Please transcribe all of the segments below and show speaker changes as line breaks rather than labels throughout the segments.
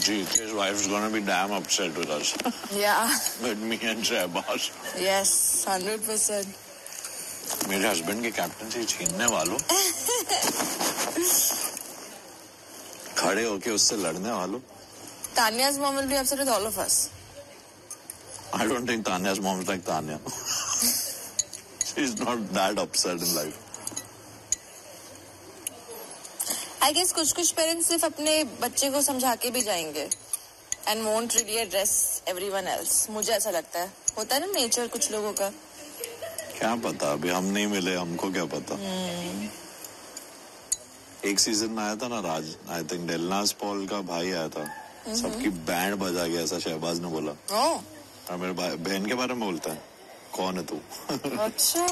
GK's wife's gonna be damn upset with us.
Yeah.
With me and Shehbaz.
Yes, 100%.
मेरे husband की captaincy छीनने वालों, खड़े होके उससे लड़ने वालों.
Tanya's mom will be upset with all of us.
I don't think Tanya's mom is like Tanya. She's not that upset in life.
I guess कुछ पेरेंट्स सिर्फ अपने बच्चे को समझा के भी जाएंगे and won't really address everyone else. मुझे ऐसा लगता है. होता है ना नेचर कुछ लोगों का.
क्या पता, अभी हम नहीं मिले, हमको क्या पता. एक सीजन में आया था ना राज, आई थिंक डेलनास पॉल का भाई आया था, सबकी बैंड बजा गया, ऐसा शहबाज ने बोला. और मेरे बहन के बारे में बोलता है, कौन है तू?
अच्छा.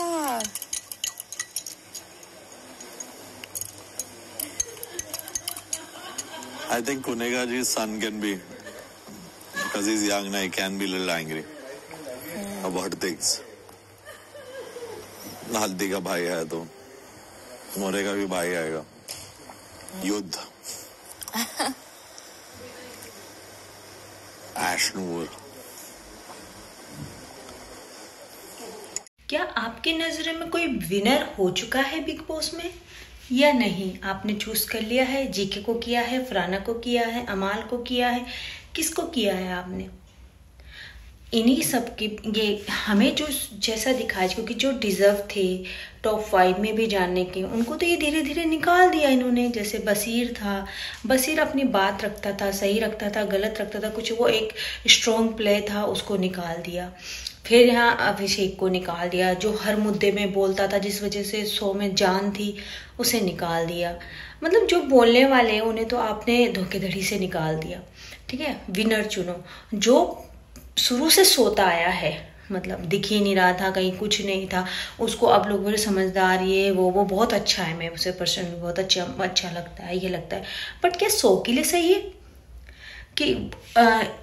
I think Kunega ji's son can be, because he's young now, he can be a little angry about things. हल्दी का भाई है तो मोरे का भी भाई आएगा. युद्ध. एशनूर.
क्या आपकी नजर में कोई विनर हो चुका है बिग बॉस में या नहीं? आपने चूज कर लिया है? जीके को किया है, फराना को किया है, अमाल को किया है, किसको किया है आपने? इन्हीं सब की ये हमें जो जैसा दिखाया, क्योंकि जो डिजर्व थे टॉप 5 में भी जाने के, उनको तो ये धीरे धीरे निकाल दिया इन्होंने. जैसे बसीर था, बसीर अपनी बात रखता था, सही रखता था, गलत रखता था, कुछ वो एक स्ट्रॉन्ग प्ले था, उसको निकाल दिया. फिर यहाँ अभिषेक को निकाल दिया, जो हर मुद्दे में बोलता था, जिस वजह से शो में जान थी, उसे निकाल दिया. मतलब जो बोलने वाले हैं उन्हें तो आपने धोखेधड़ी से निकाल दिया. ठीक है, विनर चुनो. जो शुरू से सोता आया है, मतलब दिख ही नहीं रहा था, कहीं कुछ नहीं था, उसको अब लोग बोले समझदार, ये वो बहुत अच्छा है. मैं उसे पर्सनली बहुत अच्छा लगता है, ये लगता है. बट क्या शो के लिए सही है कि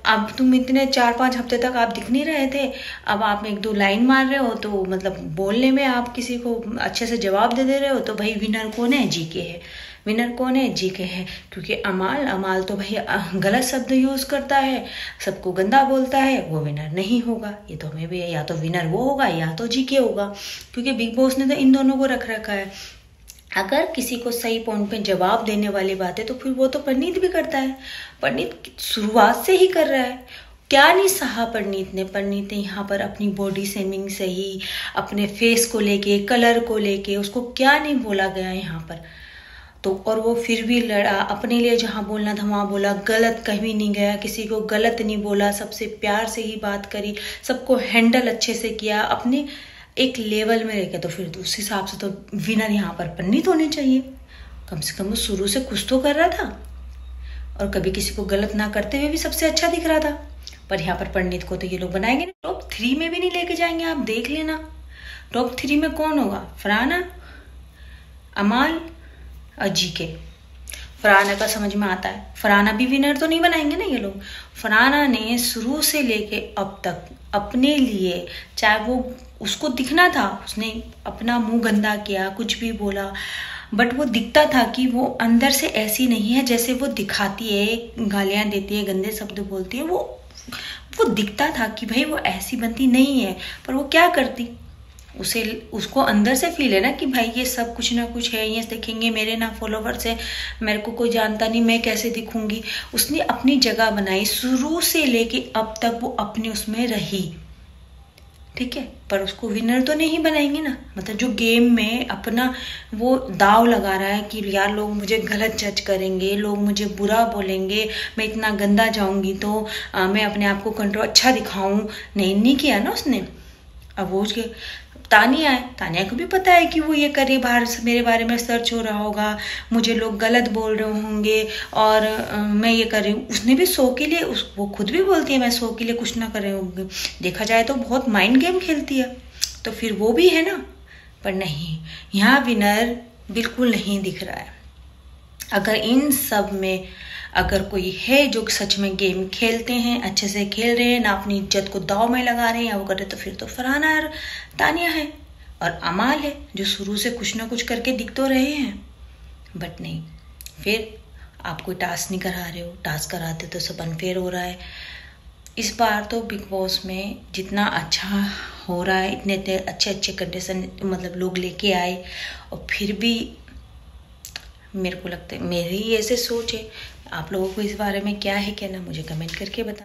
अब तुम इतने 4-5 हफ्ते तक आप दिख नहीं रहे थे, अब आप 1-2 लाइन मार रहे हो, तो मतलब बोलने में आप किसी को अच्छे से जवाब दे रहे हो, तो भाई विनर कौन है? जीके है. विनर कौन है? जीके है. क्योंकि अमाल तो भाई गलत शब्द यूज करता है, सबको गंदा बोलता है, वो विनर नहीं होगा. ये तो हमें भी, या तो विनर वो होगा या तो जीके होगा, क्योंकि बिग बॉस ने तो इन दोनों को रख रखा है. अगर किसी को सही पॉइंट पे जवाब देने वाली बात है तो फिर वो तो परनीत भी करता है. परनीत शुरुआत से ही कर रहा है. क्या नहीं सहा परनीत ने यहाँ पर अपनी बॉडी शेमिंग से ही, अपने फेस को लेके, कलर को लेके, उसको क्या नहीं बोला गया यहाँ पर. तो और वो फिर भी लड़ा, अपने लिए जहाँ बोलना था वहाँ बोला, गलत कहीं नहीं गया, किसी को गलत नहीं बोला, सबसे प्यार से ही बात करी, सबको हैंडल अच्छे से किया, अपने एक लेवल में रह के. तो फिर उस हिसाब से तो विनर यहाँ पर परनीत होने चाहिए. कम से कम वो शुरू से कुछ तो कर रहा था, और कभी किसी को गलत ना करते हुए भी सबसे अच्छा दिख रहा था. पर यहाँ पर परनीत को तो ये लोग बनाएंगे नहीं. टॉप 3 में भी नहीं लेके जाएंगे, आप देख लेना. टॉप 3 में कौन होगा? फराना, अमाल और जीके. फराना का समझ में आता है, फराना भी विनर तो नहीं बनाएंगे ना ये लोग. फराना ने शुरू से लेके अब तक अपने लिए, चाहे वो उसको दिखना था, उसने अपना मुंह गंदा किया, कुछ भी बोला, बट वो दिखता था कि वो अंदर से ऐसी नहीं है जैसे वो दिखाती है, गालियां देती है, गंदे शब्द बोलती है. वो दिखता था कि भाई वो ऐसी बनती नहीं है. पर वो क्या करती, उसको अंदर से फील है ना कि भाई ये सब कुछ ना कुछ है, ये देखेंगे मेरे ना फॉलोवर्स है, मेरे को कोई जानता नहीं, मैं कैसे दिखूंगी. उसने अपनी जगह बनाई, शुरू से लेके अब तक वो अपने उसमें रही. ठीक है, पर उसको विनर तो नहीं बनाएंगे ना. मतलब जो गेम में अपना वो दाव लगा रहा है कि यार लोग मुझे गलत जज करेंगे, लोग मुझे बुरा बोलेंगे, मैं इतना गंदा जाऊंगी तो मैं अपने आप को कंट्रोल अच्छा दिखाऊं, नहीं किया ना उसने. अब वो तानिया को भी पता है कि वो ये करे, बाहर से मेरे बारे में सर्च हो रहा होगा, मुझे लोग गलत बोल रहे होंगे और मैं ये कर रही हूँ. उसने भी शो के लिए, वो खुद भी बोलती है मैं शो के लिए कुछ ना कर रही हूँ. देखा जाए तो बहुत माइंड गेम खेलती है, तो फिर वो भी है ना. पर नहीं, यहाँ विनर बिल्कुल नहीं दिख रहा है. अगर इन सब में अगर कोई है जो सच में गेम खेलते हैं, अच्छे से खेल रहे हैं ना, अपनी इज्जत को दाव में लगा रहे हैं या वो कर रहे, तो फिर तो फरहाना और तानिया है और अमाल है, जो शुरू से कुछ ना कुछ करके दिख तो रहे हैं. बट नहीं, फिर आप कोई टास्क नहीं करा रहे हो, टास्क कराते तो सब अनफेयर हो रहा है। इस बार तो बिग बॉस में जितना अच्छा हो रहा है, इतने इतने अच्छे अच्छे कंटेस्टेंट मतलब लोग लेके आए, और फिर भी मेरे को लगता है, मेरी ऐसे सोच है। आप लोगों को इस बारे में क्या है कहना, मुझे कमेंट करके बताएं।